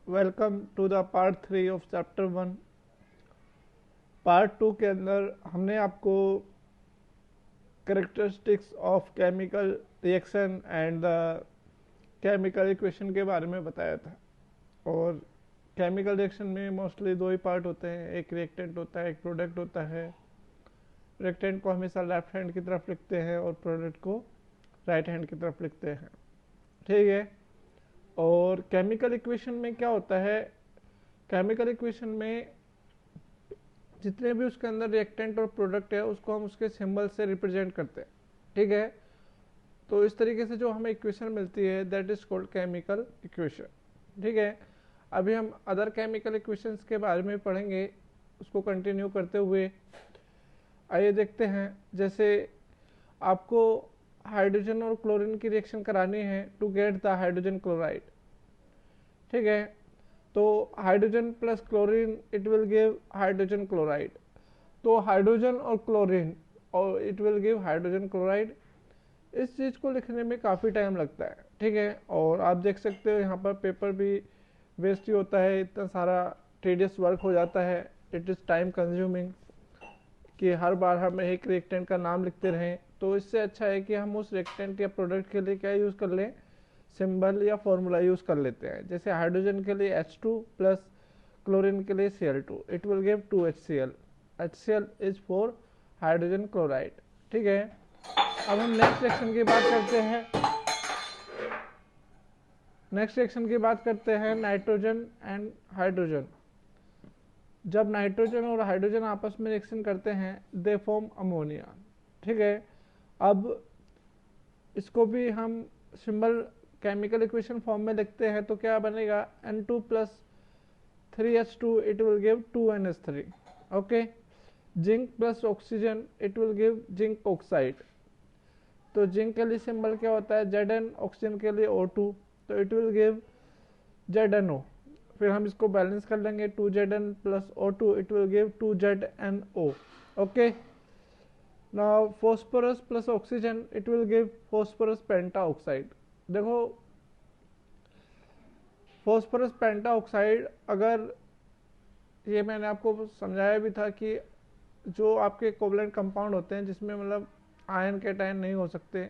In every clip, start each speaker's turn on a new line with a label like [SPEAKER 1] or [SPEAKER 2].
[SPEAKER 1] Welcome to the part 3 of chapter 1। Part 2 के अंदर हमने आपको characteristics of chemical reaction and the chemical equation के बारे में बताया था। और केमिकल रिएक्शन में मोस्टली दो ही पार्ट होते हैं, एक रिएक्टेंट होता है, एक प्रोडक्ट होता है। रिएक्टेंट को हमेशा लेफ्ट हैंड की तरफ लिखते हैं और प्रोडक्ट को राइट हैंड की तरफ लिखते हैं, ठीक है। और केमिकल इक्वेशन में क्या होता है, केमिकल इक्वेशन में जितने भी उसके अंदर रिएक्टेंट और प्रोडक्ट है उसको हम उसके सिंबल से रिप्रेजेंट करते हैं, ठीक है। तो इस तरीके से जो हमें इक्वेशन मिलती है that is called chemical equation, ठीक है। अभी हम अदर केमिकल इक्वेशंस के बारे में पढ़ेंगे, उसको कंटिन्यू करते हुए आइए देखते हैं। जैसे आपको हाइड्रोजन और क्लोरीन की रिएक्शन करानी है to get the hydrogen chloride, ठीक है। तो hydrogen plus chlorine it will give hydrogen chloride. तो हाइड्रोजन और क्लोरीन और it will give hydrogen chloride. इस चीज़ को लिखने में काफ़ी टाइम लगता है, ठीक है। और आप देख सकते हो यहाँ पर पेपर भी वेस्ट ही होता है, इतना सारा टीडियस वर्क हो जाता है, इट इज़ टाइम कंज्यूमिंग कि हर बार हम एक रिएक्टेंट का नाम लिखते रहें। तो इससे अच्छा है कि हम उस रिएक्टेंट या प्रोडक्ट के लिए क्या यूज़ कर लें, सिंबल या फॉर्मूला यूज़ कर लेते हैं। जैसे हाइड्रोजन के लिए H2 प्लस क्लोरीन के लिए Cl2, it will give 2HCl। HCl is for hydrogen chloride, ठीक है। अब हम नेक्स्ट रिएक्शन की बात करते हैं। नेक्स्ट रिएक्शन की बात करते हैं नाइट्रोजन एंड हाइड्रोजन। जब नाइट्रोजन और हाइड्रोजन आपस में रिएक्शन करते हैं दे फॉर्म अमोनिया, ठीक है। अब इसको भी हम सिंबल केमिकल इक्वेशन फॉर्म में लिखते हैं तो क्या बनेगा, N2 plus 3H2 it will give 2NH3, okay. Zinc plus oxygen it will give zinc oxide. तो जिंक के लिए सिंबल क्या होता है Zn, ऑक्सीजन के लिए O2, तो इट विल गिव ZNO। फिर हम इसको बैलेंस कर लेंगे, 2Zn plus O2 it will give 2ZNO, okay. Now phosphorus plus oxygen it will give phosphorus penta oxide. देखो फॉस्फोरस पेंटा ऑक्साइड, अगर ये मैंने आपको समझाया भी था कि जो आपके कोवलेंट कंपाउंड होते हैं जिसमें मतलब आयन कैटायन नहीं हो सकते,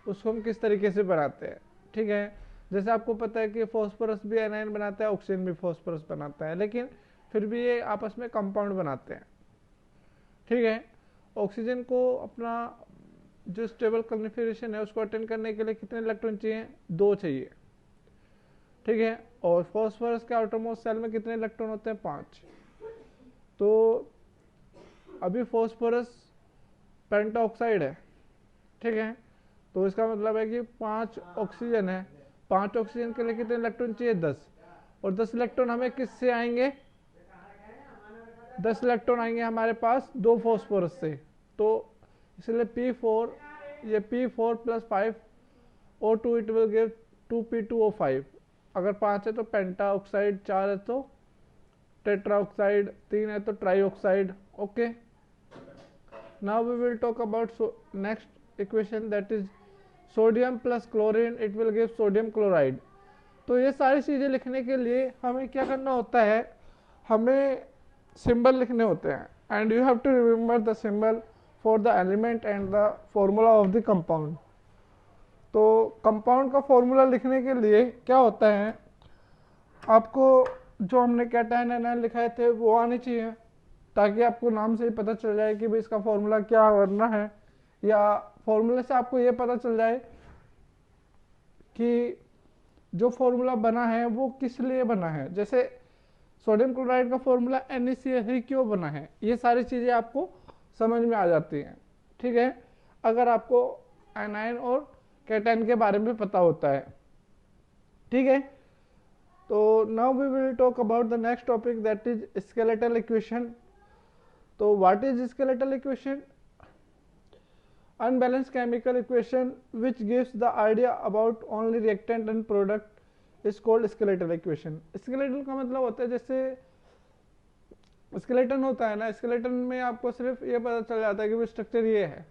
[SPEAKER 1] उसको हम किस तरीके से बनाते हैं, ठीक है। जैसे आपको पता है कि फॉस्फोरस भी एनायन बनाता है, ऑक्सीजन भी फॉस्फोरस बनाता है, लेकिन फिर भी ये आपस में कंपाउंड बनाते हैं, ठीक है। ऑक्सीजन को अपना जो स्टेबल कॉन्फिगरेशन है उसको अटेंड करने के लिए कितने इलेक्ट्रॉन चाहिए, 2 चाहिए, ठीक है। और फॉस्फोरस के आउटरमोस्ट सेल में कितने इलेक्ट्रॉन होते हैं, 5। तो अभी फॉस्फोरस पेंटा ऑक्साइड है, ठीक है। तो इसका मतलब है कि 5 ऑक्सीजन है, 5 ऑक्सीजन के लिए कितने इलेक्ट्रॉन चाहिए, 10। और 10 इलेक्ट्रॉन हमें किससे आएंगे, 10 इलेक्ट्रॉन आएंगे हमारे पास 2 फॉस्फोरस से। तो इसलिए P4, ये P4 plus 5O2 it will give 2P2O5। अगर 5 है तो पेंटा ऑक्साइड, 4 है तो टेट्रा ऑक्साइड, 3 है तो trioxide, okay. Now we will talk about next equation that is sodium plus chlorine it will give sodium chloride. तो ये सारी चीज़ें लिखने के लिए हमें क्या करना होता है, हमें सिंबल लिखने होते हैं, and you have to remember the symbol for the element and the formula of the compound. तो कंपाउंड का फॉर्मूला लिखने के लिए क्या होता है, आपको जो हमने कैटायन एनायन लिखाए थे वो आने चाहिए, ताकि आपको नाम से ही पता चल जाए कि भाई इसका फॉर्मूला क्या करना है, या फॉर्मूले से आपको ये पता चल जाए कि जो फॉर्मूला बना है वो किस लिए बना है। जैसे सोडियम क्लोराइड का फॉर्मूला NaCl ही क्यों बना है, ये सारी चीज़ें आपको समझ में आ जाती हैं, ठीक है, अगर आपको एनायन और कैटायन के बारे में पता होता है, ठीक है। तो now we will talk about the next topic that is skeletal equation. तो what is skeletal equation, unbalanced chemical equation which gives the idea about only reactant and product is called skeletal equation। skeletal का मतलब होता है, जैसे skeleton होता है ना, skeleton में आपको सिर्फ ये पता चल जाता है कि वो स्ट्रक्चर ये है,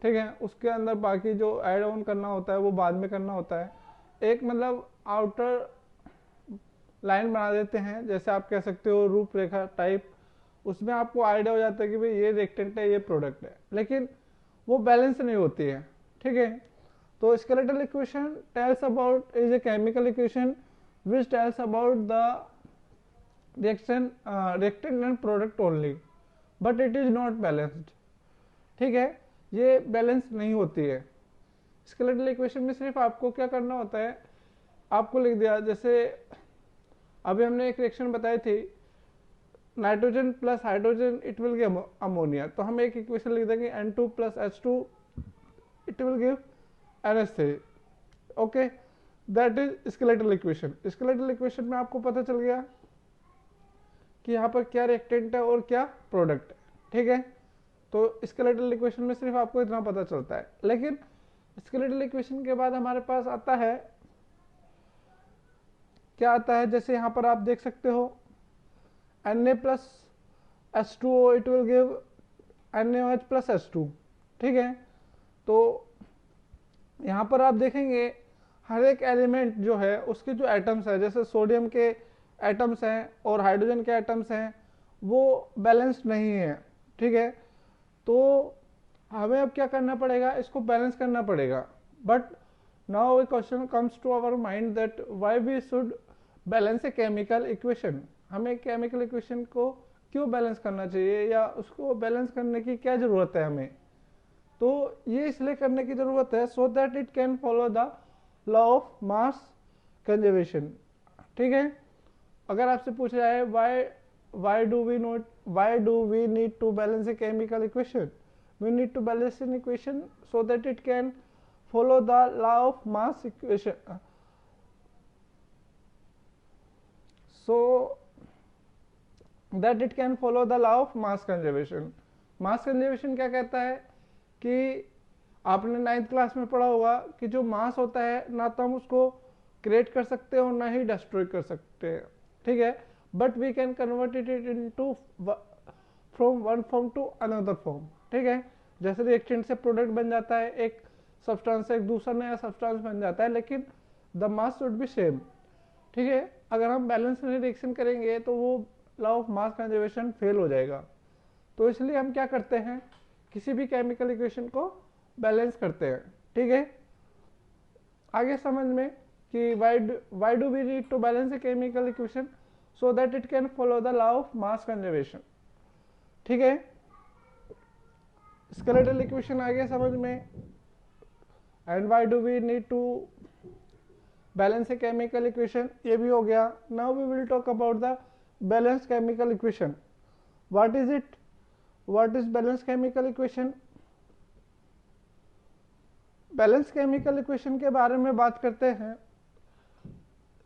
[SPEAKER 1] ठीक है। उसके अंदर बाकी जो ऐड ऑन करना होता है वो बाद में करना होता है। एक मतलब आउटर लाइन बना देते हैं, जैसे आप कह सकते हो रूपरेखा टाइप, उसमें आपको आइडिया हो जाता है कि भाई ये रिएक्टेंट है, ये प्रोडक्ट है, लेकिन वो बैलेंस नहीं होती है। ठीक है, तो skeletal equation tells about is a chemical equation which tells about the reactant and product only, but it is not balanced. ठीक है, ये बैलेंस नहीं होती है। स्केलेटल इक्वेशन में सिर्फ आपको क्या करना होता है, आपको लिख दिया, जैसे अभी हमने एक रिएक्शन बताई थी, nitrogen plus hydrogen it will give ammonia, तो हम एक इक्वेशन लिख देंगे N2 plus H2 it will give NH3। Okay, that is skeletal equation. Skeletal equation में आपको पता चल गया कि यहाँ पर क्या रिएक्टेंट है और क्या प्रोडक्ट है। ठीक है, तो स्केलेटल इक्वेशन में सिर्फ आपको इतना पता चलता है। लेकिन स्केलेटल इक्वेशन के बाद हमारे पास आता है, क्या आता है, जैसे यहाँ पर आप देख सकते हो Na plus H2O it will give NaOH plus H2। ठीक है, तो यहाँ पर आप देखेंगे हर एक एलिमेंट जो है उसके जो एटम्स है, जैसे सोडियम के एटम्स हैं और हाइड्रोजन के एटम्स हैं, वो बैलेंस्ड नहीं है। ठीक है, तो हमें अब क्या करना पड़ेगा, इसको बैलेंस करना पड़ेगा। But now a question comes to our mind that why we should balance a chemical equation. हमें केमिकल इक्वेशन को क्यों बैलेंस करना चाहिए, या उसको बैलेंस करने की क्या ज़रूरत है हमें। तो ये इसलिए करने की ज़रूरत है so that it can follow the law of mass conservation. ठीक है, अगर आपसे पूछा जाए why do we need to balance a chemical equation, we need to balance an equation so that it can follow the law of mass equation, so that it can follow the law of mass conservation। Mass conservation क्या कहता है कि आपने 9th class में पढ़ा होगा कि जो मास होता है ना तो हम उसको क्रिएट कर सकते हैं और ना ही डिस्ट्रॉय कर सकते हैं। ठीक है, but we can convert it into from one form to another form. ठीक है, जैसे रिएक्टेंट से प्रोडक्ट बन जाता है, एक सब्सटेंस से एक दूसरा नया सब्सटेंस बन जाता है, लेकिन the mass should be same. ठीक है, अगर हम बैलेंस रिएक्शन करेंगे तो वो law of mass conservation fail हो जाएगा। तो इसलिए हम क्या करते हैं, किसी भी केमिकल इक्वेशन को बैलेंस करते हैं। ठीक है, आगे समझ में कि why do we need to balance a chemical equation so that it can follow the law of mass conservation। ठीक है, स्केलेटल इक्वेशन आ गया समझ में, and why do we need to balance a chemical equation ये भी हो गया। now we will talk about the balanced chemical equation। what is it, what is balanced chemical equation। Balance chemical equation के बारे में बात करते हैं।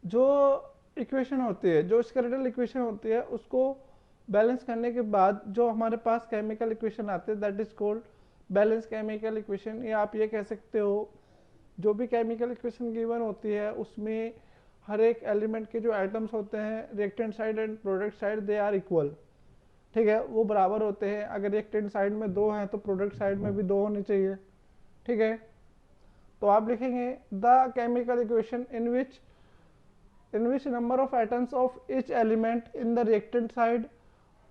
[SPEAKER 1] जो इक्वेशन होती है, जो स्केलेटल इक्वेशन होती है, उसको बैलेंस करने के बाद जो हमारे पास केमिकल इक्वेशन आते हैं that is called balance chemical equation. या आप ये कह सकते हो जो भी केमिकल इक्वेशन गिवन होती है उसमें हर एक एलिमेंट के जो एटम्स होते हैं, reactant side and product side, they are equal. ठीक है, वो बराबर होते हैं। अगर रिएक्टेंट साइड में 2 हैं तो प्रोडक्ट साइड में भी 2 होने चाहिए। ठीक है, तो आप लिखेंगे the chemical equation in which number of atoms of each element in the reactant side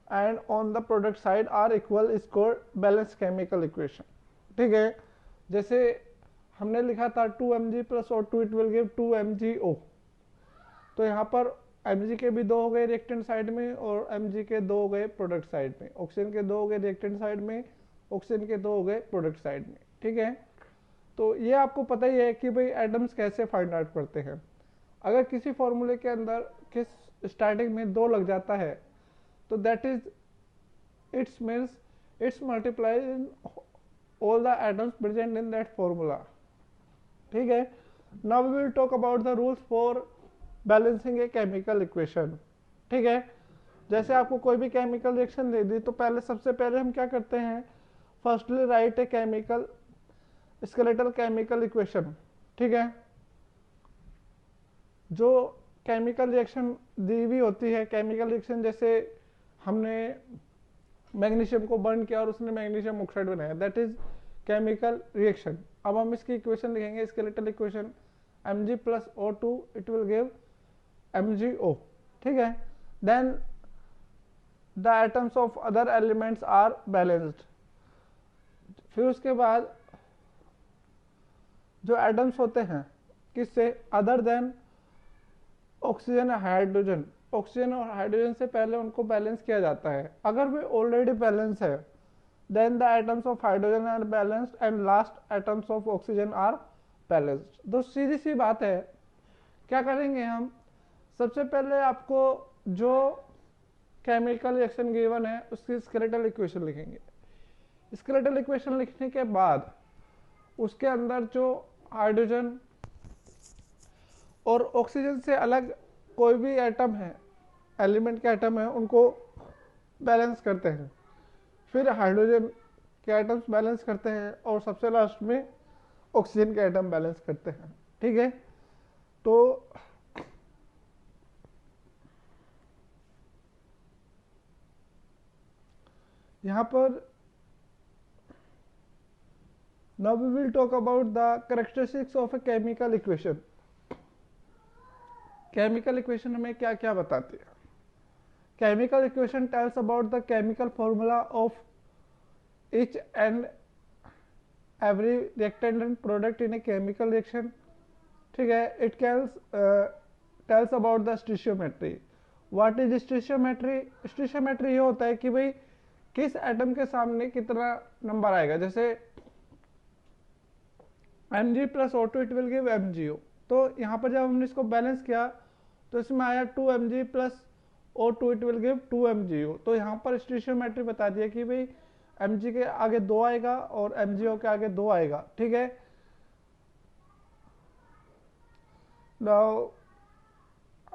[SPEAKER 1] and on the product side are equal is called balance chemical equation. ठीक है, जैसे हमने लिखा था 2mg plus O2 it will give 2mgO। तो यहाँ पर mg के भी 2 हो गए रिएक्टेंट साइड में और mg के 2 हो गए प्रोडक्ट साइड में। ऑक्सीजन के 2 हो गए रिएक्टेंट साइड में, ऑक्सीजन के 2 हो गए प्रोडक्ट साइड में। ठीक है, तो ये आपको पता ही है कि भाई एटम्स कैसे फाइंड आउट करते हैं। अगर किसी फॉर्मूले के अंदर किस स्टार्टिंग में 2 लग जाता है तो that is its means its multiplies in all the atoms present in that formula. ठीक है, now we will talk about the rules for balancing a chemical equation. ठीक है, जैसे आपको कोई भी केमिकल रिएक्शन दे दी तो सबसे पहले हम क्या करते हैं, firstly right a chemical skeletal chemical equation. ठीक है, जो केमिकल रिएक्शन दी हुई होती है, केमिकल रिएक्शन जैसे हमने मैग्नीशियम को बर्न किया और उसने मैग्नीशियम ऑक्साइड बनाया, दैट इज केमिकल रिएक्शन। अब हम इसकी इक्वेशन लिखेंगे, skeletal equation Mg plus O2 it will give MgO। ठीक है। Then the atoms of other elements are balanced. फिर उसके बाद जो एटम्स होते हैं किससे, other than oxygen hydrogen, oxygen और हाइड्रोजन से पहले उनको बैलेंस किया जाता है। अगर वे ऑलरेडी बैलेंस है then the atoms of hydrogen are balanced and last atoms of oxygen are balanced. तो सीधी सी बात है, क्या करेंगे हम, सबसे पहले आपको जो केमिकल रिएक्शन गिवन है उसकी स्केलेटल इक्वेशन लिखेंगे। स्केलेटल इक्वेशन लिखने के बाद उसके अंदर जो हाइड्रोजन और ऑक्सीजन से अलग कोई भी एटम है, एलिमेंट के एटम है, उनको बैलेंस करते हैं। फिर हाइड्रोजन के एटम्स बैलेंस करते हैं और सबसे लास्ट में ऑक्सीजन के एटम बैलेंस करते हैं। ठीक है, तो यहाँ पर now we will talk about the characteristics of a chemical equation। Chemical equation हमें क्या क्या बताती है। Chemical equation tells about the chemical formula of each and every reactant and product in a chemical reaction। ठीक है, it tells about the stoichiometry। what is stoichiometry? stoichiometry ये होता है कि भाई किस एटम के सामने कितना नंबर आएगा। जैसे Mg plus O2 it will give MgO। तो यहाँ पर जब हमने इसको बैलेंस किया तो इसमें आया 2Mg plus O2 it will give 2MgO। तो यहाँ पर स्टोइचियोमेट्री बता दिया कि भाई Mg के आगे 2 आएगा और MgO के आगे 2 आएगा। ठीक है, now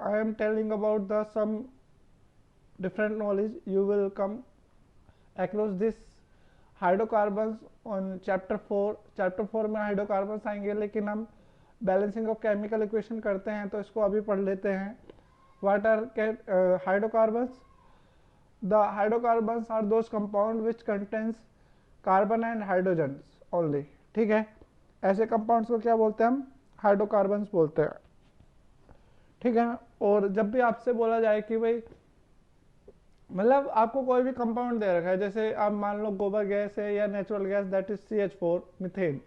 [SPEAKER 1] I am telling about the some different knowledge you will come across this hydrocarbons on chapter 4। Chapter 4 में हाइड्रोकार्बन्स आएंगे, लेकिन हम बैलेंसिंग ऑफ केमिकल इक्वेशन करते हैं तो इसको अभी पढ़ लेते हैं। What are hydrocarbons? The hydrocarbons are those compound which contains carbon and hydrogen only. ठीक है, ऐसे कंपाउंड्स को क्या बोलते हैं हम? हाइड्रोकार्बन्स बोलते हैं। ठीक है, और जब भी आपसे बोला जाए कि भाई मतलब आपको कोई भी कंपाउंड दे रखा है, जैसे आप मान लो गोबर गैस है या natural gas that is CH4 methane,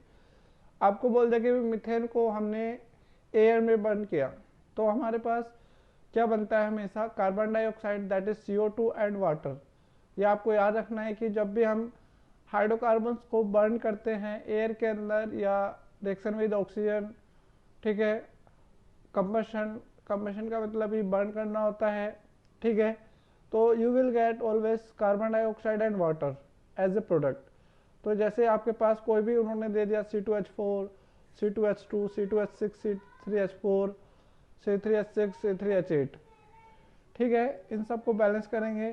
[SPEAKER 1] आपको बोल दे कि मीथेन को हमने एयर में बर्न किया तो हमारे पास क्या बनता है हमेशा? Carbon dioxide that is CO2 and water. ये आपको याद रखना है कि जब भी हम हाइड्रोकार्बन्स को बर्न करते हैं एयर के अंदर या रिएक्शन विद ऑक्सीजन, ठीक है, कंबशन का मतलब ही बर्न करना होता है। ठीक है, तो you will get always carbon dioxide and water as a product. तो जैसे आपके पास कोई भी उन्होंने दे दिया C2H4, C2H2, C2H6, C3H4, C3H6, C3H8, ठीक है, इन सब को बैलेंस करेंगे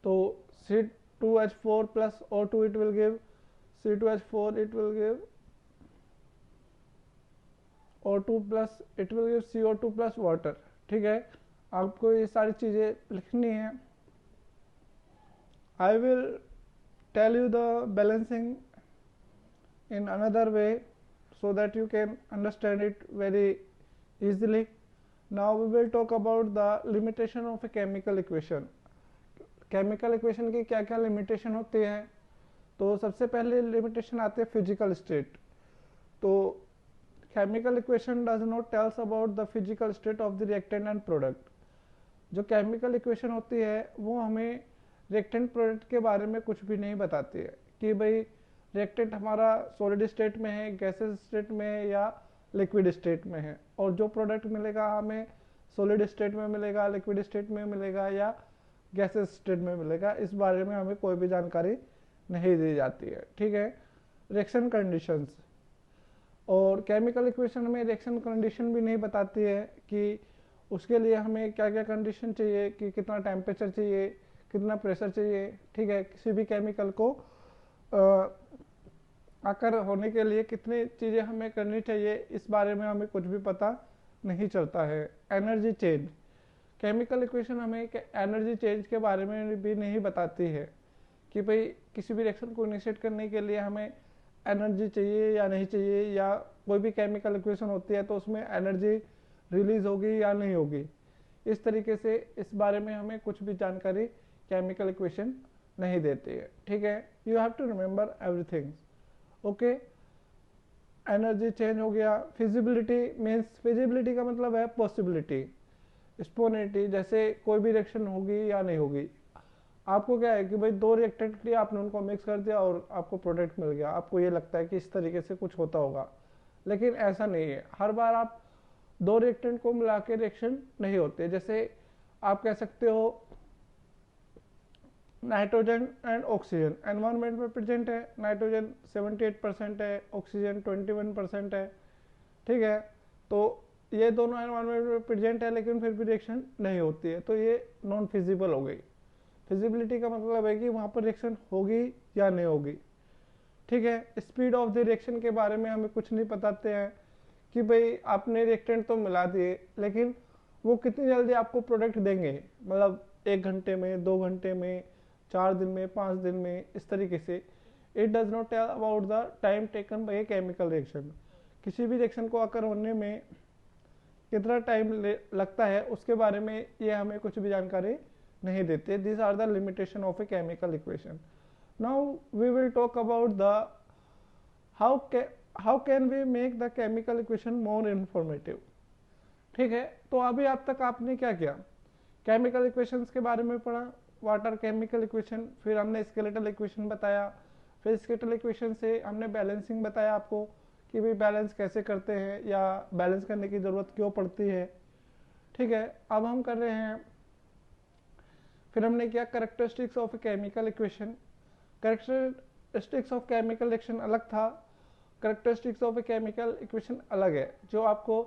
[SPEAKER 1] तो C2H4 plus O2 it will give C2H4 it will give O2 plus it will give CO2 plus water. ठीक है, आपको ये सारी चीजें लिखनी है। I will tell you the balancing in another way so that you can understand it very easily। now we will talk about the limitation of a chemical equation। chemical equation की क्या क्या limitation होती है? तो सबसे पहले limitation आती है physical state। तो chemical equation does not tells about the physical state of the reactant and product। जो chemical equation होती है वो हमें reactant product के बारे में कुछ भी नहीं बताती है कि भाई रिएक्टेंट हमारा सॉलिड स्टेट में है, गैसेस स्टेट में है या लिक्विड स्टेट में है, और जो प्रोडक्ट मिलेगा हमें सॉलिड स्टेट में मिलेगा, लिक्विड स्टेट में मिलेगा या गैसेस स्टेट में मिलेगा, इस बारे में हमें कोई भी जानकारी नहीं दी जाती है। ठीक है, रिएक्शन कंडीशंस और केमिकल इक्वेशन में रिएक्शन कंडीशन भी नहीं बताती है कि उसके लिए हमें क्या क्या कंडीशन चाहिए, कि कितना टेम्परेचर चाहिए, कितना प्रेशर चाहिए। ठीक है, किसी भी केमिकल को आकर होने के लिए कितनी चीज़ें हमें करनी चाहिए, इस बारे में हमें कुछ भी पता नहीं चलता है। एनर्जी चेंज, केमिकल इक्वेशन हमें एनर्जी चेंज के बारे में भी नहीं बताती है कि भाई किसी भी रिएक्शन को इनिशिएट करने के लिए हमें एनर्जी चाहिए या नहीं चाहिए, या कोई भी केमिकल इक्वेशन होती है तो उसमें एनर्जी रिलीज होगी या नहीं होगी। इस तरीके से इस बारे में हमें कुछ भी जानकारी केमिकल इक्वेशन नहीं देती है, ठीक है। You have to remember everything, okay. Energy change हो गया। फिजिबिलिटी मीन्स, फिजिबिलिटी का मतलब है पॉसिबिलिटी। स्पोनिटी, जैसे कोई भी रिएक्शन होगी या नहीं होगी। आपको क्या है कि भाई दो रिएक्टेंट लिए आपने उनको मिक्स कर दिया और आपको प्रोडक्ट मिल गया, आपको ये लगता है कि इस तरीके से कुछ होता होगा, लेकिन ऐसा नहीं है। हर बार आप दो रिएक्टेंट को मिला के रिएक्शन नहीं होते। जैसे आप कह सकते हो नाइट्रोजन एंड ऑक्सीजन एनवायरनमेंट में प्रेजेंट है, नाइट्रोजन 78% है, ऑक्सीजन 21% है, ठीक है। तो ये दोनों एनवायरनमेंट में प्रेजेंट है लेकिन फिर भी रिएक्शन नहीं होती है, तो ये नॉन फिजिबल हो गई। फिजिबिलिटी का मतलब है कि वहाँ पर रिएक्शन होगी या नहीं होगी, ठीक है। स्पीड ऑफ द रिएक्शन के बारे में हमें कुछ नहीं बताते हैं कि भाई आपने रिएक्टेंट तो मिला दिए लेकिन वो कितनी जल्दी आपको प्रोडक्ट देंगे, मतलब 1 घंटे में, 2 घंटे में, 4 दिन में, 5 दिन में, इस तरीके से। It does not tell about the time taken by a chemical reaction. किसी भी रिएक्शन को अकर होने में कितना टाइम लगता है उसके बारे में ये हमें कुछ भी जानकारी नहीं देते। This are the limitation of a chemical equation. Now we will talk about the how can we make the chemical equation more informative, ठीक है। तो अभी अब तक आपने क्या किया, केमिकल इक्वेशंस के बारे में पढ़ा, वाटर केमिकल इक्वेशन, फिर हमने स्केलेटल इक्वेशन बताया, फिर स्केलेटल इक्वेशन से हमने बैलेंसिंग बताया आपको कि भाई बैलेंस कैसे करते हैं या बैलेंस करने की ज़रूरत क्यों पड़ती है, ठीक है। अब हम कर रहे हैं, फिर हमने किया characteristics of a chemical equation. Characteristics of chemical reaction अलग था, characteristics of a chemical equation अलग है, जो आपको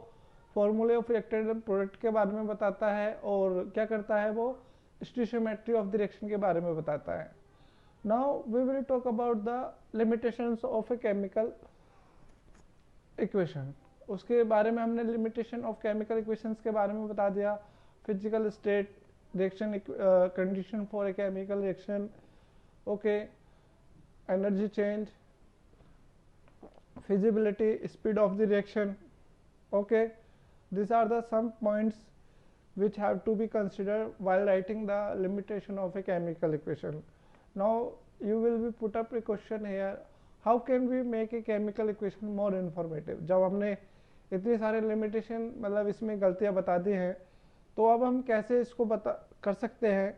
[SPEAKER 1] फॉर्मूले ऑफ रिएक्टेंट प्रोडक्ट के बारे में बताता है और क्या करता है वो स्टोइचियोमेट्री ऑफ द रिएक्शन के बारे में बताता है। Now we will talk about the limitations of a chemical equation. उसके बारे में हमने लिमिटेशन ऑफ केमिकल इक्वेशंस के बारे में बता दिया, physical state, reaction condition for a chemical reaction, okay, energy change, feasibility, speed of the reaction, okay. These are the some points which have to be considered while writing the limitation of a chemical equation. Now you will be put up a question here, how can we make a chemical equation more informative। जब हमने इतनी सारे limitation मतलब इसमें गलतियां बता दी हैं, तो अब हम कैसे इसको कर सकते हैं,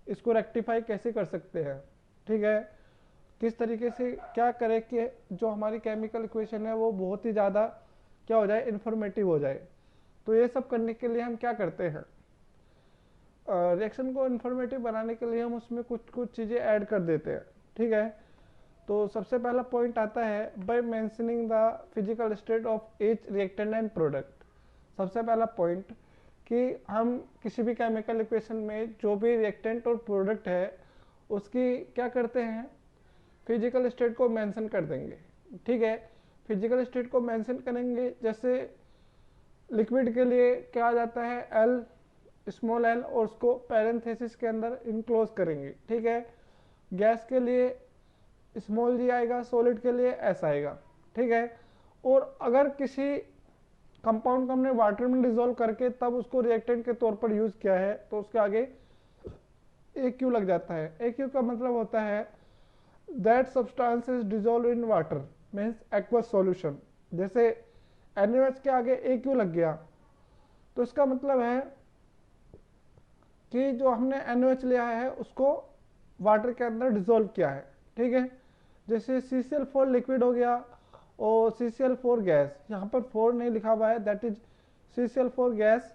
[SPEAKER 1] इसको रेक्टिफाई कैसे कर सकते हैं, ठीक है। किस तरीके से क्या करें कि जो हमारी केमिकल इक्वेशन है वो बहुत ही ज़्यादा क्या हो जाए, इन्फॉर्मेटिव हो जाए। तो ये सब करने के लिए हम क्या करते हैं, रिएक्शन को इन्फॉर्मेटिव बनाने के लिए हम उसमें कुछ कुछ चीज़ें ऐड कर देते हैं, ठीक है। तो सबसे पहला पॉइंट आता है by mentioning the physical state of each reactant and product. सबसे पहला पॉइंट कि हम किसी भी केमिकल इक्वेशन में जो भी रिएक्टेंट और प्रोडक्ट है उसकी क्या करते हैं, फिजिकल स्टेट को मेंशन कर देंगे, ठीक है। फिजिकल स्टेट को मेंशन करेंगे, जैसे लिक्विड के लिए क्या आ जाता है एल, स्मॉल एल, और उसको पैरेंथेसिस के अंदर इनक्लोज करेंगे, ठीक है। गैस के लिए स्मॉल जी आएगा, सॉलिड के लिए एस आएगा, ठीक है। और अगर किसी कंपाउंड को हमने वाटर में डिसॉल्व करके तब उसको रिएक्टेंट के तौर पर यूज किया है तो उसके आगे ए क्यू लग जाता है। ए क्यू का मतलब होता है that substance is dissolved in water means aqueous solution। जैसे NaOH के आगे AQ लग गया तो इसका मतलब है कि जो हमने NaOH लिया है उसको वाटर के अंदर डिसॉल्व किया है, ठीक है। जैसे CCl4 लिक्विड हो गया और CCl4 गैस, यहाँ पर 4 नहीं लिखा हुआ है, दैट इज CCl4 गैस,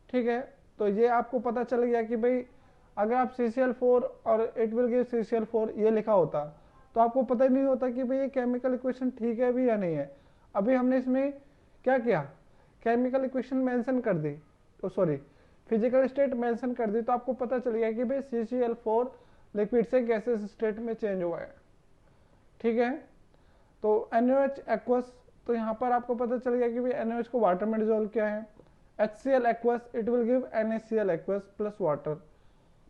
[SPEAKER 1] ठीक है। तो ये आपको पता चल गया कि भाई अगर आप CCl4 और इट विल गिव CCl4 ये लिखा होता तो आपको पता ही नहीं होता कि भाई ये केमिकल इक्वेशन ठीक है भी या नहीं है। अभी हमने इसमें क्या किया, केमिकल इक्वेशन मेंशन कर दी, तो सॉरी फिजिकल स्टेट मेंशन कर दी, तो आपको पता चल गया कि भाई CCl4 लिक्विड से गैसेस स्टेट में चेंज हुआ है, ठीक है। तो NaOH एक्वस, तो यहाँ पर आपको पता चल गया कि भाई NaOH को वाटर में डिसॉल्व किया है। HCl aqueous, it will give NaCl aqueous plus water,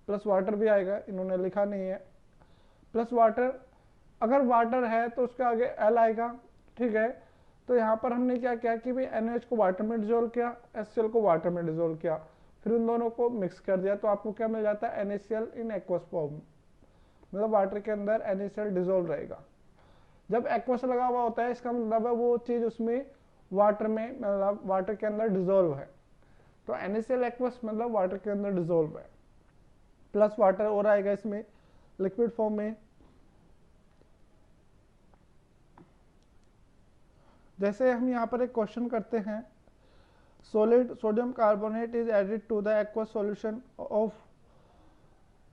[SPEAKER 1] plus water भी आएगा, इन्होंने लिखा नहीं है, प्लस वाटर। अगर वाटर है तो उसके आगे एल आएगा, ठीक है। तो यहाँ पर हमने क्या किया कि भाई NaOH को वाटर में डिजोल्व किया, HCl को वाटर में डिजोल्व किया, फिर उन दोनों को मिक्स कर दिया, तो आपको क्या मिल जाता है NaCl इन एक्वस फॉर्म, मतलब वाटर के अंदर NaCl डिजोल्व रहेगा। जब एक्वस लगा हुआ होता है इसका मतलब है वो चीज उसमें वाटर में, मतलब वाटर के अंदर डिजोल्व है। तो NaCl एक्वस मतलब वाटर के अंदर डिजोल्व है, प्लस वाटर और आएगा इसमें लिक्विड फॉर्म में। जैसे हम यहाँ पर एक क्वेश्चन करते हैं, solid sodium carbonate is added to the aqueous solution of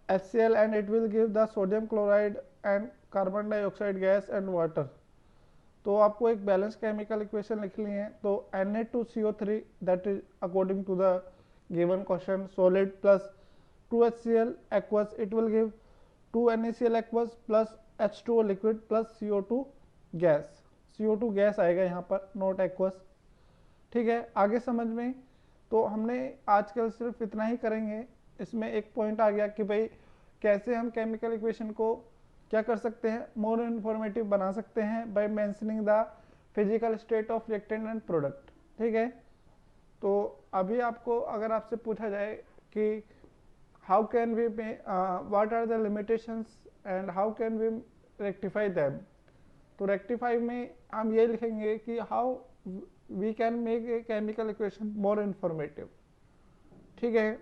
[SPEAKER 1] HCl and it will give the sodium chloride and carbon dioxide gas and water। तो आपको एक बैलेंस केमिकल इक्वेशन लिखनी है, तो Na2CO3 that is according to the given question solid plus 2HCl aqueous it will give 2 NaCl aqueous plus H2O liquid plus CO2 gas। CO2 gas आएगा यहाँ पर, not aqueous. ठीक है, आगे समझ में। तो हमने आजकल सिर्फ इतना ही करेंगे। इसमें एक पॉइंट आ गया कि भाई कैसे हम केमिकल इक्वेशन को क्या कर सकते हैं, मोर इन्फॉर्मेटिव बना सकते हैं by mentioning the physical state of reactant and product. ठीक है, तो अभी आपको अगर आपसे पूछा जाए कि how can we what are the limitations and how can we rectify them, तो रेक्टिफाई में हम ये लिखेंगे कि how we can make a chemical equation more informative. ठीक है,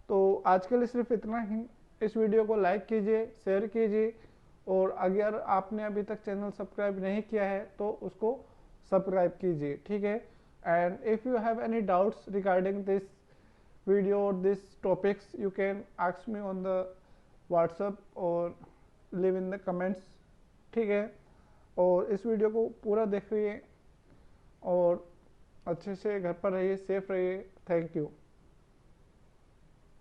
[SPEAKER 1] तो आज के लिए सिर्फ इतना ही। इस वीडियो को लाइक कीजिए, शेयर कीजिए, और अगर आपने अभी तक चैनल सब्सक्राइब नहीं किया है तो उसको सब्सक्राइब कीजिए। ठीक है, and if you have any doubts regarding this video और this topics you can ask me on the WhatsApp और लिव इन द कमेंट्स। ठीक है, और इस वीडियो को पूरा देखिए और अच्छे से घर पर रहिए, सेफ रहिए। Thank you.